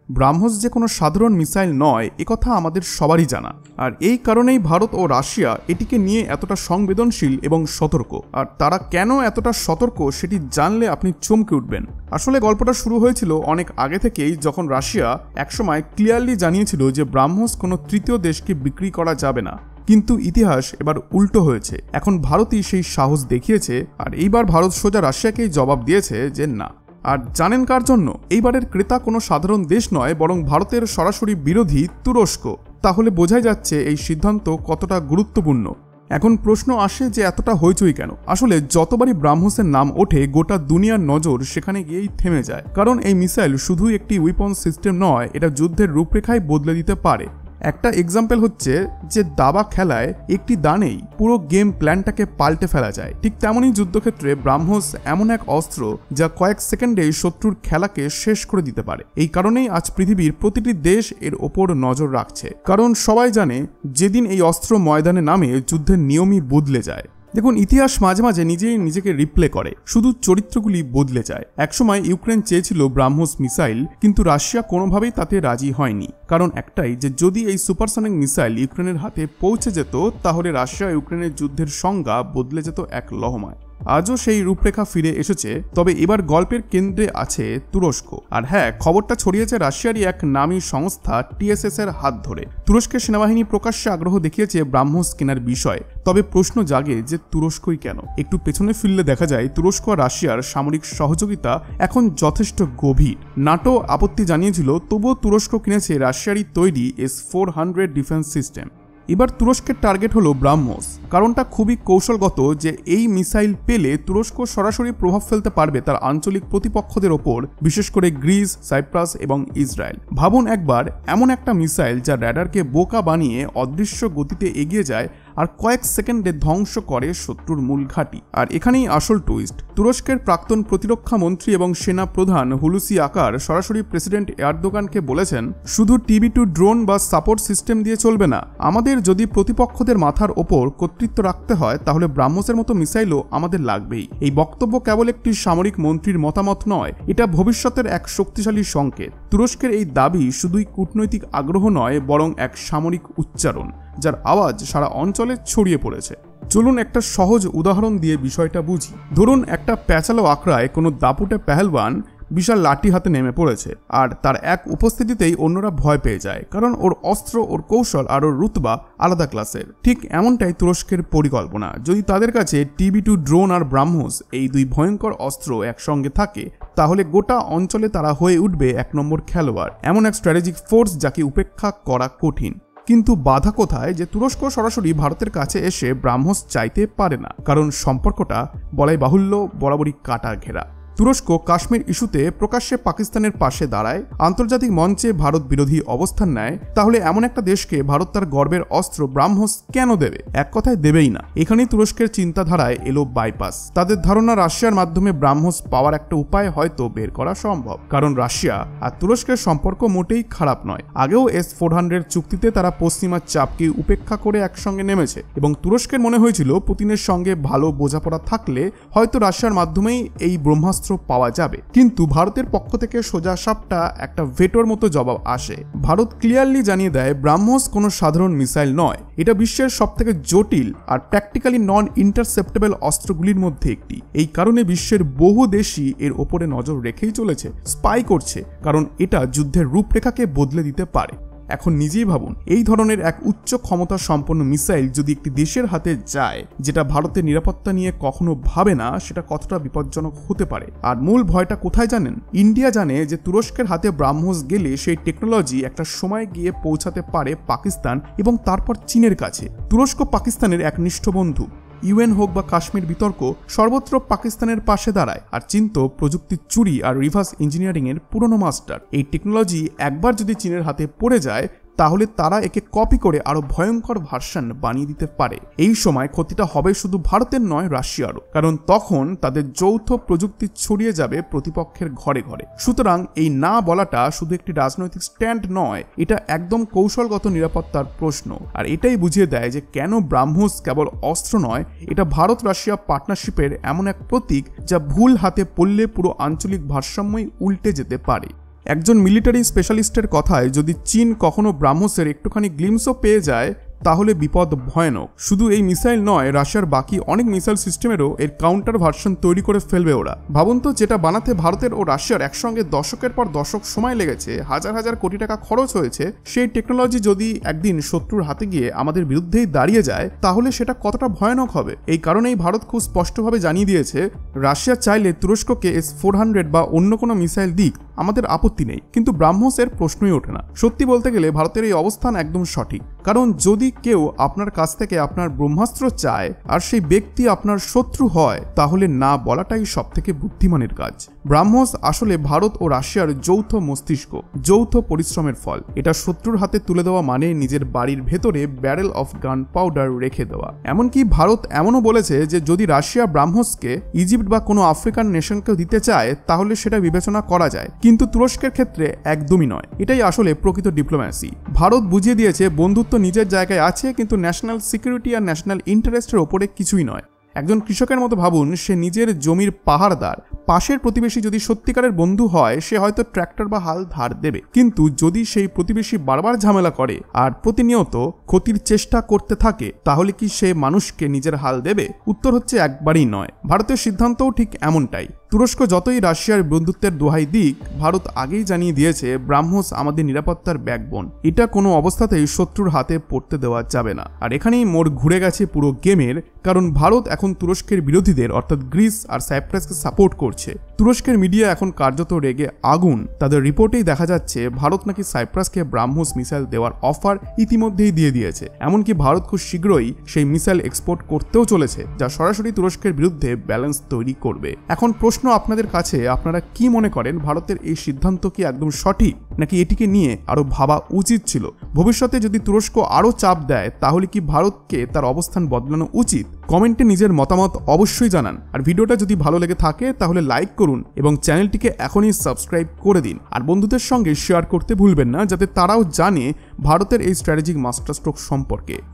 ব্রাহ্মস যে কোনো সাধারণ মিসাইল নয় একথা আমাদের সবারই জানা, আর এই কারণেই ভারত ও রাশিয়া এটিকে নিয়ে এতটা সংবেদনশীল এবং সতর্ক। আর তারা কেন এতটা সতর্ক সেটি জানলে আপনি চমকে উঠবেন। আসলে গল্পটা শুরু হয়েছিল অনেক আগে থেকেই, যখন রাশিয়া একসময় ক্লিয়ারলি জানিয়েছিল যে ব্রাহ্মস কোনো তৃতীয় দেশকে বিক্রি করা যাবে না। কিন্তু ইতিহাস এবার উল্টো হয়েছে। এখন ভারতই সেই সাহস দেখিয়েছে, আর এইবার ভারত সোজা রাশিয়াকেই জবাব দিয়েছে যে না। আর জানেন কার জন্য? এইবারের ক্রেতা কোনো সাধারণ দেশ নয়, বরং ভারতের সরাসরি বিরোধী তুরস্ক। তাহলে বোঝাই যাচ্ছে এই সিদ্ধান্ত কতটা গুরুত্বপূর্ণ। এখন প্রশ্ন আসে যে এতটা হইচই কেন? আসলে যতবারই ব্রাহ্মসের নাম ওঠে গোটা দুনিয়ার নজর সেখানে গিয়েই থেমে যায়। কারণ এই মিসাইল শুধু একটি উইপন সিস্টেম নয়, এটা যুদ্ধের রূপরেখাই বদলে দিতে পারে। একটা এক্সাম্পল হচ্ছে যে দাবা খেলায় একটি দানেই পুরো গেম প্ল্যানটাকে পাল্টে ফেলা যায়, ঠিক তেমনই যুদ্ধক্ষেত্রে ব্রাহ্মস এমন এক অস্ত্র যা কয়েক সেকেন্ডেই শত্রুর খেলাকে শেষ করে দিতে পারে। এই কারণেই আজ পৃথিবীর প্রতিটি দেশ এর ওপর নজর রাখছে, কারণ সবাই জানে যেদিন এই অস্ত্র ময়দানে নামে যুদ্ধের নিয়মই বদলে যায়। দেখুন, ইতিহাস মাঝে মাঝে নিজেই নিজেকে রিপ্লে করে, শুধু চরিত্রগুলি বদলে যায়। একসময় ইউক্রেন চেয়েছিল ব্রাহ্মস মিসাইল, কিন্তু রাশিয়া কোনোভাবেই তাতে রাজি হয়নি। কারণ একটাই, যে যদি এই সুপারসনিক মিসাইল ইউক্রেনের হাতে পৌঁছে যেত তাহলে রাশিয়া ইউক্রেনের যুদ্ধের সংজ্ঞা বদলে যেত এক লহমায়। আজও সেই রূপরেখা ফিরে এসেছে, তবে এবার গল্পের কেন্দ্রে আছে তুরস্ক। আর হ্যাঁ, খবরটা ছড়িয়েছে রাশিয়ারই এক নামী সংস্থা TSS এর হাত ধরে। তুরস্কের সেনাবাহিনী প্রকাশ্যে আগ্রহ দেখিয়েছে ব্রাহ্মস কেনার বিষয়ে। তবে প্রশ্ন জাগে যে তুরস্কই কেন? একটু পেছনে ফিরলে দেখা যায় তুরস্ক আর রাশিয়ার সামরিক সহযোগিতা এখন যথেষ্ট গভীর। নাটো আপত্তি জানিয়েছিল, তবুও তুরস্ক কিনেছে রাশিয়ারই তৈরি S-400 ডিফেন্স সিস্টেম। এবার তুরস্কের টার্গেট হলো ব্রাহ্মস। কারণটা খুবই কৌশলগত, যে এই মিসাইল পেলে তুরস্ক সরাসরি প্রভাব ফেলতে পারবে তার আঞ্চলিক প্রতিপক্ষদের ওপর, বিশেষ করে গ্রিস, সাইপ্রাস এবং ইসরায়েল। ভাবুন একবার, এমন একটা মিসাইল যা র্যাডারকে বোকা বানিয়ে অদৃশ্য গতিতে এগিয়ে যায় আর কয়েক সেকেন্ডে ধ্বংস করে শত্রুর মূল ঘাঁটি। আর এখানেই আসল টুইস্ট। তুরস্কের প্রাক্তন প্রতিরক্ষা মন্ত্রী এবং সেনা প্রধান হুলুসি আকার সরাসরি প্রেসিডেন্ট এরদোগানকে বলেছেন, শুধু TB2 ড্রোন বা সাপোর্ট সিস্টেম দিয়ে চলবে না, আমাদের যদি প্রতিপক্ষদের মাথার ওপর কর্তৃত্ব রাখতে হয় তাহলে ব্রাহ্মসের মতো মিসাইলও আমাদের লাগবেই। এই বক্তব্য কেবল একটি সামরিক মন্ত্রীর মতামত নয়, এটা ভবিষ্যতের এক শক্তিশালী সংকেত। তুরস্কের এই দাবি শুধুই কূটনৈতিক আগ্রহ নয়, বরং এক সামরিক উচ্চারণ যার আওয়াজ সারা অঞ্চলে ছড়িয়ে পড়েছে। চলুন একটা সহজ উদাহরণ দিয়ে বিষয়টা বুঝি। ধরুন একটা প্যাচালো আকড়ায় কোনো দাপুটে পেহেলওয়ান বিশাল লাঠি হাতে নেমে পড়েছে, আর তার এক উপস্থিতিতেই অন্যরা ভয় পেয়ে যায়, কারণ ওর অস্ত্র, ওর কৌশল আর ওর রুতবা আলাদা ক্লাসের। ঠিক এমনটাই তুরস্কের পরিকল্পনা। যদি তাদের কাছে TB2 ড্রোন আর ব্রাহ্মস, এই দুই ভয়ঙ্কর অস্ত্র একসঙ্গে থাকে, তাহলে গোটা অঞ্চলে তারা হয়ে উঠবে এক নম্বর খেলোয়াড়, এমন এক স্ট্র্যাটেজিক ফোর্স যাকে উপেক্ষা করা কঠিন। কিন্তু বাধা কোথায়? যে তুরস্ক সরাসরি ভারতের কাছে এসে ব্রাহ্মস চাইতে পারে না, কারণ সম্পর্কটা বলাই বাহুল্য বরাবরই কাটা ঘেরা। তুরস্ক কাশ্মীর ইস্যুতে প্রকাশ্যে পাকিস্তানের পাশে দাঁড়ায়, আন্তর্জাতিক মঞ্চে ভারত বিরোধী অবস্থান নেয়। তাহলে এমন একটা দেশকে ভারত তার গর্বের অস্ত্র ব্রাহ্মস কেন দেবে? এক কথায় দেবেই না। এখানেই তুরস্কের চিন্তাধারায় এলো বাইপাস। তাদের ধারণা রাশিয়ার মাধ্যমে ব্রাহ্মস পাওয়ার একটা উপায় হয়তো বের করা সম্ভব, কারণ রাশিয়া আর তুরস্কের সম্পর্ক মোটেই খারাপ নয়। আগেও S-400 চুক্তিতে তারা পশ্চিমা চাপকে উপেক্ষা করে একসঙ্গে নেমেছে, এবং তুরস্কের মনে হয়েছিল পুতিনের সঙ্গে ভালো বোঝাপড়া থাকলে হয়তো রাশিয়ার মাধ্যমেই এই ব্রহ্মাস্ত্র পাওয়া যাবে। কিন্তু ভারতের পক্ষ থেকে সোজা সাপটা একটা ভেটোর মতো জবাব আসে। ভারত ক্লিয়ারলি জানিয়ে দেয় ব্রাহ্মস কোনো সাধারণ মিসাইল নয়, এটা বিশ্বের সবথেকে জটিল আর প্র্যাকটিক্যালি নন ইন্টারসেপ্টেবল অস্ত্রগুলির মধ্যে একটি। এই কারণে বিশ্বের বহু দেশই এর ওপরে নজর রেখেই চলেছে, স্পাই করছে, কারণ এটা যুদ্ধের রূপরেখাকে বদলে দিতে পারে। এখন নিজেই ভাবুন, এই ধরনের এক উচ্চ ক্ষমতা সম্পন্ন মিসাইল যদি একটি দেশের হাতে যায় যেটা ভারতের নিরাপত্তা নিয়ে কখনো ভাবে না, সেটা কতটা বিপজ্জনক হতে পারে। আর মূল ভয়টা কোথায় জানেন? ইন্ডিয়া জানে যে তুরস্কের হাতে ব্রাহ্মস গেলে সেই টেকনোলজি একটা সময় গিয়ে পৌঁছাতে পারে পাকিস্তান এবং তারপর চীনের কাছে। তুরস্ক পাকিস্তানের একনিষ্ঠ বন্ধু। ইউএন হোক বা কাশ্মীর বিতর্ক, সর্বত্র পাকিস্তানের পাশে দাঁড়ায়। আর চীন তো প্রযুক্তির চুরি আর রিভার্স ইঞ্জিনিয়ারিং এর পুরনো মাস্টার। এই টেকনোলজি একবার যদি চীনের হাতে পড়ে যায় তাহলে তারা একে কপি করে আরো ভয়ঙ্কর ভার্সন বানিয়ে দিতে পারে। এই সময় ক্ষতিটা হবে শুধু ভারতের নয়, রাশিয়ারও, কারণ তখন তাদের যৌথ প্রযুক্তি ছড়িয়ে যাবে প্রতিপক্ষের ঘরে ঘরে। সুতরাং এই না বলাটা শুধু একটি রাজনৈতিক স্ট্যান্ড নয়, এটা একদম কৌশলগত নিরাপত্তার প্রশ্ন। আর এটাই বুঝিয়ে দেয় যে কেন ব্রাহ্মস কেবল অস্ত্র নয়, এটা ভারত রাশিয়া পার্টনারশিপের এমন এক প্রতীক যা ভুল হাতে পড়লে পুরো আঞ্চলিক ভারসাম্যই উল্টে যেতে পারে। একজন মিলিটারি স্পেশালিস্টের কথায় যদি চীন কখনো ব্রাহ্মসের একটুখানি গ্লিমসও পেয়ে যায় তাহলে বিপদ ভয়ানক। শুধু এই মিসাইল নয়, রাশিয়ার বাকি অনেক মিসাইল সিস্টেমেরও এর কাউন্টার ভার্সন তৈরি করে ফেলবে ওরা। ভাবুন তো, যেটা বানাতে ভারতের ও রাশিয়ার একসঙ্গে দশকের পর দশক সময় লেগেছে, হাজার হাজার কোটি টাকা খরচ হয়েছে, সেই টেকনোলজি যদি একদিন শত্রুর হাতে গিয়ে আমাদের বিরুদ্ধেই দাঁড়িয়ে যায় তাহলে সেটা কতটা ভয়ানক হবে। এই কারণেই ভারত খুব স্পষ্টভাবে জানিয়ে দিয়েছে, রাশিয়া চাইলে তুরস্ককে S-400 বা অন্য কোনো মিসাইল দিক, আমাদের আপত্তি নেই, কিন্তু ব্রাহ্মস এর প্রশ্নই ওঠে না। সত্যি বলতে গেলে ভারতের এই অবস্থান একদম সঠিক, কারণ যদি কেউ আপনার কাছ থেকে আপনার ব্রহ্মাস্ত্র চায় আর সেই ব্যক্তি আপনার শত্রু হয় তাহলে না বলাটাই সব থেকে বুদ্ধিমানের কাজ। ব্রাহ্মস আসলে ভারত ও রাশিয়ার যৌথ মস্তিষ্ক, যৌথ পরিশ্রমের ফল। এটা শত্রুর হাতে তুলে দেওয়া মানে নিজের বাড়ির ভেতরে ব্যারেল অফ গান পাউডার রেখে দেওয়া। এমনকি ভারত এমনও বলেছে যে যদি রাশিয়া ব্রাহ্মসকে ইজিপ্ট বা কোনো আফ্রিকান নেশনকেও দিতে চায় তাহলে সেটা বিবেচনা করা যায়, কিন্তু তুরস্কের ক্ষেত্রে একদমই নয়। এটাই আসলে প্রকৃত ডিপ্লোম্যাসি। ভারত বুঝিয়ে দিয়েছে বন্ধুত্ব নিজের জায়গায় আছে, কিন্তু ন্যাশনাল সিকিউরিটি আর ন্যাশনাল ইন্টারেস্টের ওপরে কিছুই নয়। একজন কৃষকের মতো ভাবুন, সে নিজের জমির পাহাড়দার। পাশের প্রতিবেশী যদি সত্যিকারের বন্ধু হয় সে হয়তো ট্র্যাক্টর বা হাল ধার দেবে, কিন্তু যদি সেই প্রতিবেশী বারবার ঝামেলা করে আর প্রতিনিয়ত ক্ষতির চেষ্টা করতে থাকে তাহলে কি সে মানুষকে নিজের হাল দেবে? উত্তর হচ্ছে একবারই নয়। ভারতের সিদ্ধান্তও ঠিক এমনটাই। তুরস্ক যতই রাশিয়ার বন্ধুত্বের দোহাই দিক, ভারত আগেই জানিয়ে দিয়েছে ব্রাহ্মস আমাদের নিরাপত্তার ব্যাকবোন। এটা কোনো অবস্থাতেই শত্রুর হাতে পড়তে দেওয়া যাবে না। আর এখানেই মোড় ঘুরে গেছে পুরো গেমের, কারণ ভারত এখন তুরস্কের বিরোধীদের অর্থাৎ গ্রিস আর সাইপ্রাসকে সাপোর্ট করছে। তুরস্কের মিডিয়া এখন কার্যত রেগে আগুন। তাদের রিপোর্টেই দেখা যাচ্ছে ভারত নাকি সাইপ্রাসকে ব্রাহ্মস মিসাইল দেওয়ার অফার ইতিমধ্যেই দিয়ে দিয়েছে। এমনকি ভারত খুব শীঘ্রই সেই মিসাইল এক্সপোর্ট করতেও চলেছে, যা সরাসরি তুরস্কের বিরুদ্ধে ব্যালেন্স তৈরি করবে। এখন প্রশ্ন আপনাদের কাছে, আপনারা কি মনে করেন ভারতের এই সিদ্ধান্ত কি একদম সঠিক, নাকি এটিকে নিয়ে আরো ভাবা উচিত ছিল? ভবিষ্যতে যদি তুরস্ক আরো চাপ দেয় তাহলে কি ভারতকে তার অবস্থান বদলানো উচিত? কমেন্টে নিজের মতামত অবশ্যই জানান। আর ভিডিওটা যদি ভালো লেগে থাকে তাহলে লাইক করুন এবং চ্যানেলটিকে এখনই সাবস্ক্রাইব করে দিন। আর বন্ধুদের সঙ্গে শেয়ার করতে ভুলবেন না, যাতে তারাও জানে ভারতের এই স্ট্র্যাটেজিক মাস্টার স্ট্রোক সম্পর্কে।